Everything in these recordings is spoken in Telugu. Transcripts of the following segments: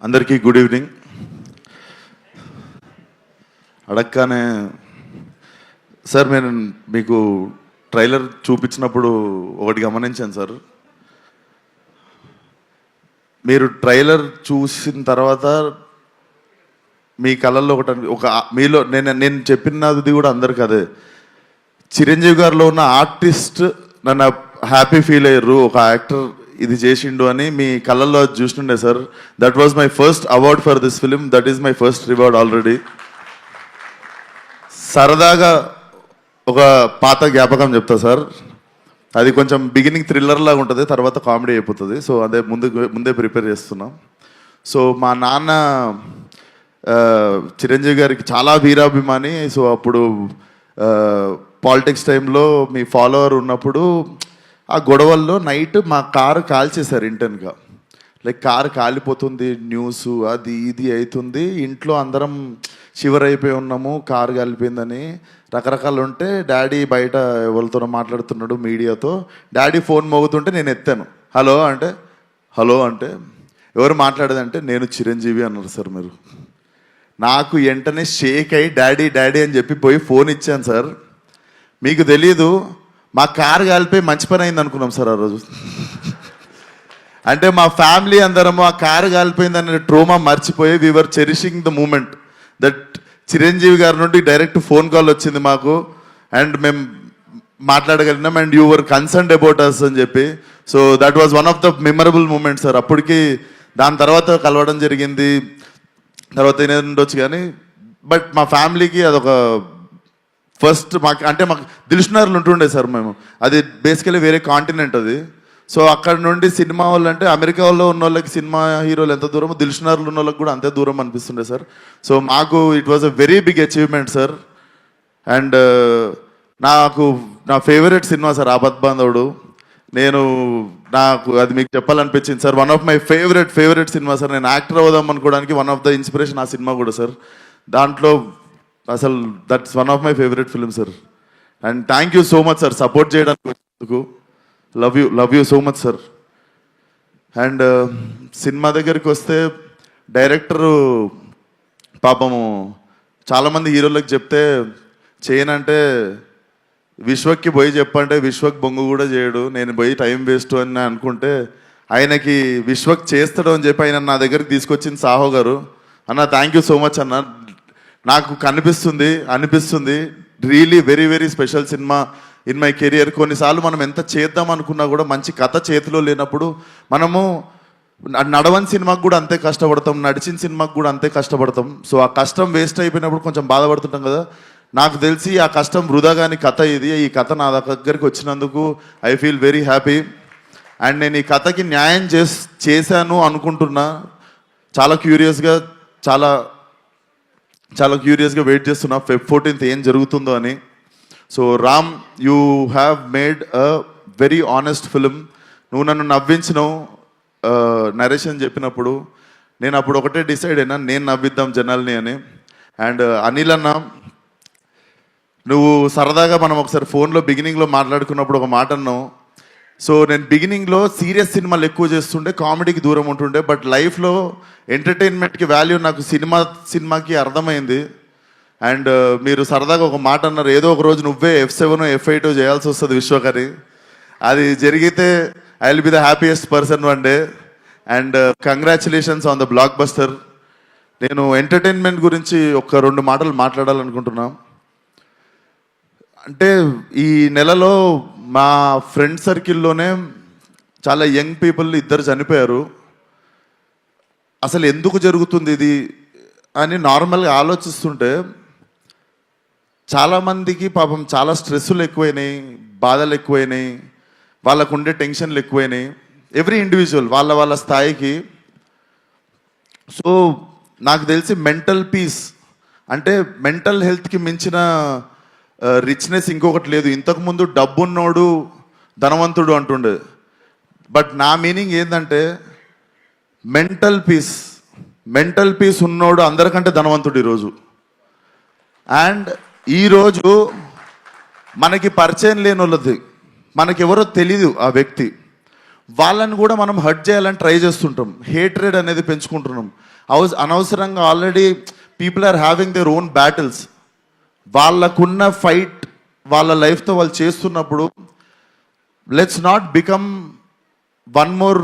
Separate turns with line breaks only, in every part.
అందరికీ గుడ్ ఈవినింగ్. అడగగానే సార్ నేను మీకు ట్రైలర్ చూపించినప్పుడు ఒకటి గమనించాను సార్. మీరు ట్రైలర్ చూసిన తర్వాత మీ కళల్లో ఒక మీలో నేను చెప్పినది కూడా అందరికి అదే, చిరంజీవి గారిలో ఉన్న ఆర్టిస్ట్ నన్ను హ్యాపీ ఫీల్ అయ్యారు, ఒక యాక్టర్ ఇది చేసిండు అని మీ కళ్ళల్లో చూస్తుండే sir. That was my first award for this film, that is my first reward already. సరదాగా ఒక పాత జ్ఞాపకం చెప్తా సార్. అది కొంచెం బిగినింగ్ థ్రిల్లర్ లాగా ఉంటుంది, తర్వాత కామెడీ అయిపోతుంది. సో అదే ముందే ప్రిపేర్ చేస్తున్నాం. సో మా నాన్న చిరంజీవి గారికి చాలా వీరాభిమాని. సో అప్పుడు పాలిటిక్స్ టైంలో మీ ఫాలోవర్ ఉన్నప్పుడు ఆ గొడవల్లో నైట్ మా కారు కాల్చేశారు ఇంటెన్గా. లైక్ కారు కాలిపోతుంది, న్యూస్ అది ఇది అవుతుంది, ఇంట్లో అందరం షివర్ అయిపోయి ఉన్నాము, కారు కాలిపోయిందని రకరకాలు ఉంటే డాడీ బయట ఎవరితోనో మాట్లాడుతున్నాడు మీడియాతో. డాడీ ఫోన్ మోగుతుంటే నేను ఎత్తాను. హలో అంటే ఎవరు మాట్లాడేదంటే నేను చిరంజీవి అన్నారు సార్. మీరు నాకు వెంటనే షేక్ అయ్యి డాడీ అని చెప్పి పోయి ఫోన్ ఇచ్చాను సార్. మీకు తెలీదు, మా కారు కాలిపోయి మంచి పని అయింది అనుకున్నాం సార్ ఆ రోజు. అంటే మా ఫ్యామిలీ అందరము ఆ కారు కాలిపోయిందనే ట్రోమా మర్చిపోయి we're cherishing the moment that Chiranjeevi గారి నుండి డైరెక్ట్ ఫోన్ కాల్ వచ్చింది మాకు అండ్ మేము మాట్లాడగలిగినాం and you were concerned about us అని చెప్పి. So that was one of the memorable moment sir. అప్పటికి దాని తర్వాత కలవడం జరిగింది, తర్వాత ఏదైనా ఉండొచ్చు కానీ బట్ మా ఫ్యామిలీకి అదొక ఫస్ట్ మాకు దిల్షునగర్లు ఉంటుండే సార్. మేము అది బేసికలీ వేరే కాంటినెంట్ అది. సో అక్కడ నుండి సినిమా వాళ్ళు అంటే అమెరికా వాళ్ళు ఉన్న వాళ్ళకి సినిమా హీరోలు ఎంత దూరమో దిల్షునగర్లు ఉన్న వాళ్ళకి కూడా అంతే దూరం అనిపిస్తుండే సార్. సో మాకు it was a very big achievement sir. And నా favourite cinema sir Aapadbandhavudu. నాకు అది మీకు చెప్పాలనిపించింది sir. One of my favourite cinema sir. నేను యాక్టర్ అవుదాం అనుకోవడానికి వన్ ఆఫ్ ద ఇన్స్పిరేషన్ ఆ సినిమా కూడా సార్. దాంట్లో అసలు that's one of my favourite film sir. And thank you so much sir support చేయడానికి వచ్చినందుకు. Love you so much sir. And cinema దగ్గరికి వస్తే డైరెక్టరు పాపము చాలామంది హీరోలకు చెప్తే చేయనంటే విశ్వక్కి పోయి చెప్పంటే విశ్వక్ బొంగు కూడా చేయడు, నేను పోయి టైం వేస్ట్ అని అనుకుంటే ఆయనకి విశ్వక్ చేస్తాడు అని చెప్పి ఆయన నా దగ్గరికి తీసుకొచ్చింది సాహో గారు. అన్న థ్యాంక్ యూ సో మచ్ అన్న. నాకు అనిపిస్తుంది really very very special cinema in my career. కొన్నిసార్లు మనం ఎంత చేద్దాం అనుకున్నా కూడా మంచి కథ చేతిలో లేనప్పుడు మనము నడవని సినిమాకు కూడా అంతే కష్టపడతాం, నడిచిన సినిమాకు కూడా అంతే కష్టపడతాం. సో ఆ కష్టం వేస్ట్ అయిపోయినప్పుడు కొంచెం బాధపడుతుంటాం కదా. నాకు తెలిసి ఆ కష్టం వృధాగాని కథ ఇది. ఈ కథ నా దగ్గరికి వచ్చినందుకు I feel very happy. And నేను ఈ కథకి న్యాయం చేశాను అనుకుంటున్నా. చాలా క్యూరియస్గా వెయిట్ చేస్తున్నా Feb 14th ఏం జరుగుతుందో అని. So Ram, you have made a very honest film. నువ్వు నన్ను నవ్వించినావు నరేషన్ చెప్పినప్పుడు. నేను అప్పుడు ఒకటే డిసైడ్ అయినా, నేను నవ్విద్దాం జనాల్ని అని. అండ్ అనిల్ అన్న, నువ్వు సరదాగా మనం ఒకసారి ఫోన్లో బిగినింగ్లో మాట్లాడుకున్నప్పుడు ఒక మాట అన్నావు. సో నేను బిగినింగ్లో సీరియస్ సినిమాలు ఎక్కువ చేస్తుండే, కామెడీకి దూరం ఉంటుండే. బట్ లైఫ్లో ఎంటర్టైన్మెంట్కి వాల్యూ నాకు సినిమాకి అర్థమైంది. అండ్ మీరు సరదాగా ఒక మాట అన్నారు, ఏదో ఒక రోజు నువ్వే F7 F8 చేయాల్సి వస్తుంది విశ్వకరి. అది జరిగితే I will be the happiest person one day. And congratulations on the block buster. నేను ఎంటర్టైన్మెంట్ గురించి ఒక 2 మాటలు మాట్లాడాలనుకుంటున్నా. అంటే ఈ నెలలో మా ఫ్రెండ్ సర్కిల్లోనే చాలా యంగ్ పీపుల్ 2 చనిపోయారు. అసలు ఎందుకు జరుగుతుంది ఇది అని నార్మల్గా ఆలోచిస్తుంటే చాలామందికి పాపం చాలా స్ట్రెస్సులు ఎక్కువైనాయి, బాధలు ఎక్కువైనాయి, వాళ్ళకు ఉండే టెన్షన్లు ఎక్కువైనాయి. ఎవ్రీ ఇండివిజువల్ వాళ్ళ స్థాయికి. సో నాకు తెలిసి మెంటల్ పీస్ అంటే మెంటల్ హెల్త్కి మించిన రిచ్నెస్ ఇంకొకటి లేదు. ఇంతకుముందు డబ్బున్నోడు ధనవంతుడు అంటుండే, బట్ నా మీనింగ్ ఏంటంటే మెంటల్ పీస్ ఉన్నోడు అందరికంటే ధనవంతుడు ఈరోజు. అండ్ ఈరోజు మనకి పరిచయం లేని వాళ్ళది, మనకెవరో తెలీదు ఆ వ్యక్తి, వాళ్ళని కూడా మనం హర్ట్ చేయాలని ట్రై చేస్తుంటాం. హేట్రెడ్ అనేది పెంచుకుంటున్నాం. అనవసరంగా already people are having their own battles. వాళ్ళకున్న ఫైట్ వాళ్ళ లైఫ్తో వాళ్ళు చేస్తున్నప్పుడు let's not become one more,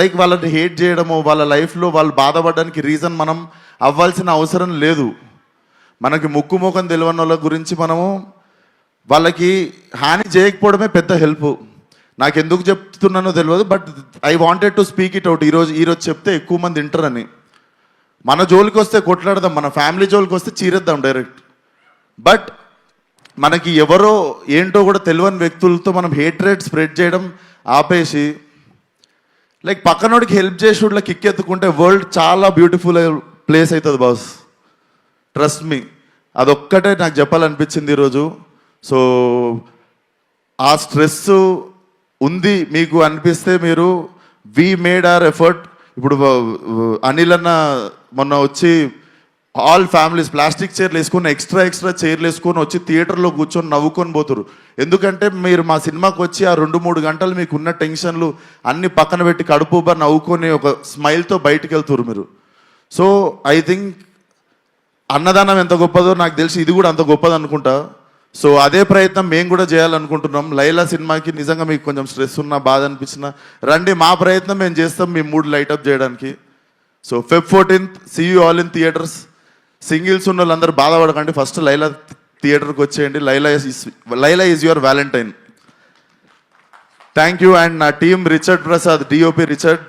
like వాళ్ళని హేట్ చేయడము, వాళ్ళ లైఫ్లో వాళ్ళు బాధపడడానికి రీజన్ మనం అవ్వాల్సిన అవసరం లేదు. మనకి ముక్కు ముఖం తెలియని వాళ్ళ గురించి మనము వాళ్ళకి హాని చేయకపోవడమే పెద్ద హెల్ప్. నాకు ఎందుకు చెప్తున్నానో తెలియదు, but I wanted to speak it out. ఈరోజు చెప్తే ఎక్కువ మంది వింటారని. మన జోలికి వస్తే కొట్లాడదాం, మన ఫ్యామిలీ జోలికి వస్తే చీరేద్దాం డైరెక్ట్. బట్ మనకి ఎవరో ఏంటో కూడా తెలియని వ్యక్తులతో మనం హేట్రేట్ స్ప్రెడ్ చేయడం ఆపేసి, లైక్ పక్కనోడికి హెల్ప్ చేసేట్లా కిక్ ఎత్తుకుంటే వరల్డ్ చాలా బ్యూటిఫుల్ ప్లేస్ అవుతుంది బాస్. ట్రస్ట్ మీ, అదొక్కటే నాకు చెప్పాలనిపించింది ఈరోజు. సో ఆ స్ట్రెస్ ఉంది మీకు అనిపిస్తే మీరు వి మేడ్ అవర్ ఎఫర్ట్. ఇప్పుడు అనిల్ అన్న మొన్న వచ్చి ఆల్ ఫ్యామిలీస్ ప్లాస్టిక్ చైర్లు వేసుకొని ఎక్స్ట్రా చైర్లు వేసుకొని వచ్చి థియేటర్లో కూర్చొని నవ్వుకొని పోతారు. ఎందుకంటే మీరు మా సినిమాకి వచ్చి ఆ 2-3 గంటలు మీకు ఉన్న టెన్షన్లు అన్ని పక్కన పెట్టి కడుపుబా నవ్వుకొని ఒక స్మైల్తో బయటికి వెళ్తారు మీరు. సో ఐ థింక్ అన్నదానం ఎంత గొప్పదో నాకు తెలిసి ఇది కూడా అంత గొప్పది అనుకుంటా. సో అదే ప్రయత్నం మేము కూడా చేయాలనుకుంటున్నాం. లైలా సినిమాకి నిజంగా మీకు కొంచెం స్ట్రెస్ ఉన్నా, బాధ అనిపించినా రండి, మా ప్రయత్నం మేము చేస్తాం మీ మూడ్ లైటప్ చేయడానికి. So Feb 14th see you all in theatres. Singles ఉన్న వాళ్ళందరూ బాధపడకండి, ఫస్ట్ లైలా థియేటర్కి వచ్చేయండి. Laila is your valentine. Thank you. And నా team Richard Prasad, DOP Richard,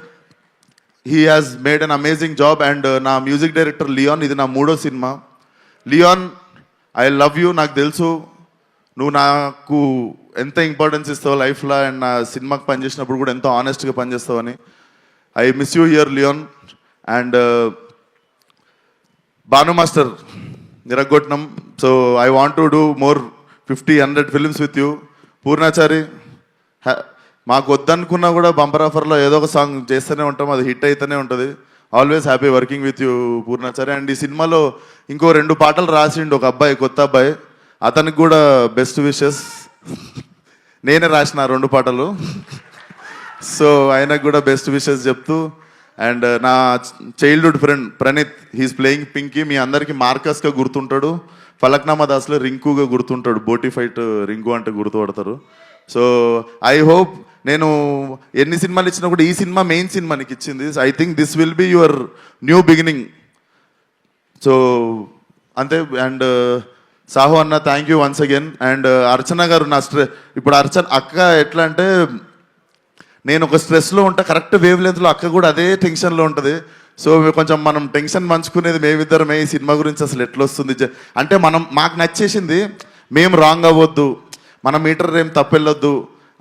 he has made an amazing job. And నా మ్యూజిక్ డైరెక్టర్ లియాన్, ఇది నా 3వ సినిమా. Leon, I love you. నాకు తెలుసు నువ్వు నాకు ఎంత ఇంపార్టెన్స్ ఇస్తావు లైఫ్లో, అండ్ నా సినిమాకి పనిచేసినప్పుడు కూడా ఎంతో ఆనెస్ట్గా పనిచేస్తావని. I miss you here Leon. And Bhanu master నిరగొట్నం. So I want to do more 50-100 films with you. Purnachari, మాకు వద్దనుకున్నా కూడా బంపర్ ఆఫర్లో ఏదో ఒక సాంగ్ చేస్తూనే ఉంటాం, అది హిట్ అయితేనే ఉంటుంది. Always happy working with you Purnachari. And ఈ సినిమాలో ఇంకో 2 పాటలు రాసిండు ఒక అబ్బాయి, కొత్త అబ్బాయి, అతనికి కూడా బెస్ట్ విషెస్. నేనే రాసిన 2 పాటలు. సో ఆయనకు కూడా బెస్ట్ విషెస్ చెప్తూ. అండ్ నా childhood friend Praneeth, he's playing Pinky. మీ అందరికీ మార్కస్గా గుర్తుంటాడు, ఫలక్నామా దాస్లో రింకుగా గుర్తుంటాడు, బోటీ ఫైట్ రింకు అంటే గుర్తుపడతారు. సో ఐ హోప్ నేను ఎన్ని సినిమాలు ఇచ్చినా కూడా ఈ సినిమా మెయిన్ సినిమా నీకు ఇచ్చింది. I think this will be your new beginning. So అంతే. అండ్ సాహు అన్న, thank you once again. And Archana గారు, నా ఇప్పుడు అక్క ఎట్లా అంటే, నేను ఒక స్ట్రెస్లో ఉంటా, కరెక్ట్ వేవ్ లెంత్లో అక్క కూడా అదే టెన్షన్లో ఉంటుంది. సో కొంచెం మనం టెన్షన్ పంచుకునేది మేమిద్దరమే. ఈ సినిమా గురించి అసలు ఎట్లా వస్తుంది అంటే, మాకు నచ్చేసింది, మేము రాంగ్ అవ్వద్దు, మన మీటర్ ఏం తప్పెళ్ళొద్దు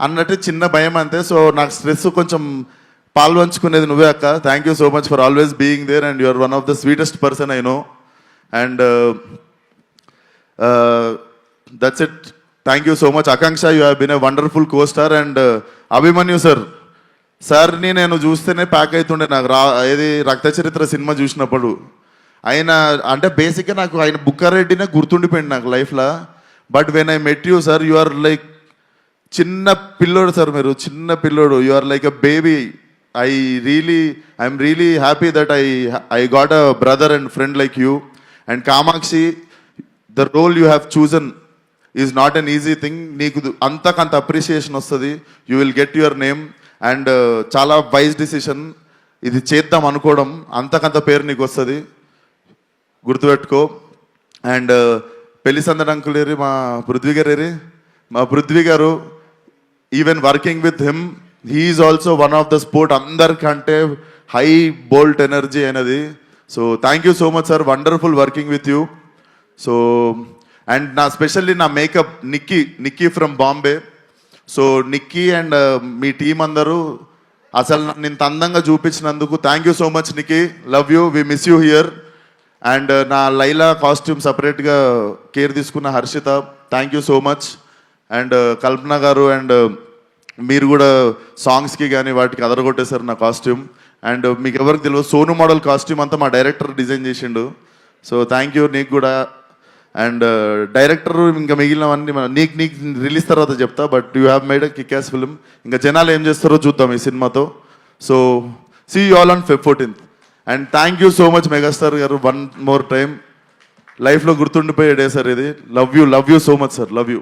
అన్నట్టు చిన్న భయం అంతే. సో నాకు స్ట్రెస్ కొంచెం పాల్పంచుకునేది నువ్వే అక్క. Thank you so much for always being there. And you are one of the sweetest person I know. And that's it. Thank you so much Akanksha, you have been a wonderful co-star. And Abhimanyu సార్ని నేను చూస్తేనే ప్యాక్ అవుతుండే నాకు. ఏది రక్త చరిత్ర సినిమా చూసినప్పుడు ఆయన అంటే బేసిక్గా నాకు ఆయన బుక్కారెడ్డినే గుర్తుండిపోయింది నాకు లైఫ్లో. But when I met you sir, you are like చిన్న పిల్లోడు సార్, మీరు చిన్న పిల్లోడు, you are like a baby. I'm really happy that I got a brother and friend like you. And Kamakshi, the role you have chosen is not an easy thing. నీకు అంతకంత అప్రిషియేషన్ వస్తుంది, you will get your name. And చాలా వైజ్ డిసిషన్ ఇది చేద్దాం అనుకోవడం, అంతకంత పేరు నీకు వస్తుంది, గుర్తుపెట్టుకో. అండ్ పెళ్లి సందడి అంకుల్ ఏరి, మా పృథ్వీ గారు, even working with him, he's also one of the sport. అందరికంటే హై బోల్ట్ ఎనర్జీ అనేది. So thank you so much sir, wonderful working with you. So and specially నా makeup Nikki from Bombay. So Nikki and మీ టీం అందరూ అసలు నన్ను ఇంత అందంగా చూపించినందుకు thank you so much Nikki, love you, we miss you here. And నా లైలా కాస్ట్యూమ్ సపరేట్గా కేర్ తీసుకున్న Harshitha, thank you so much. And కల్పన గారు, అండ్ మీరు కూడా సాంగ్స్కి కానీ వాటికి అదరగొట్టేశారు నా కాస్ట్యూమ్. అండ్ మీకు ఎవరికి తెలియదు, సోను మోడల్ కాస్ట్యూమ్ అంతా మా డైరెక్టర్ డిజైన్ చేసిండు. సో థ్యాంక్ యూ నీకు కూడా. అండ్ డైరెక్టర్ ఇంకా మిగిలినవన్నీ నీకు రిలీజ్ తర్వాత చెప్తా, but you have made a kick ass film. ఇంకా జనాలు ఏం చేస్తారో చూద్దాం ఈ సినిమాతో. So see you all on Feb 14th. And thank you so much megastar గారు, వన్ మోర్ టైం. లైఫ్లో గుర్తుండిపోయే డే సార్ ఇది. Love you so much sir, love you.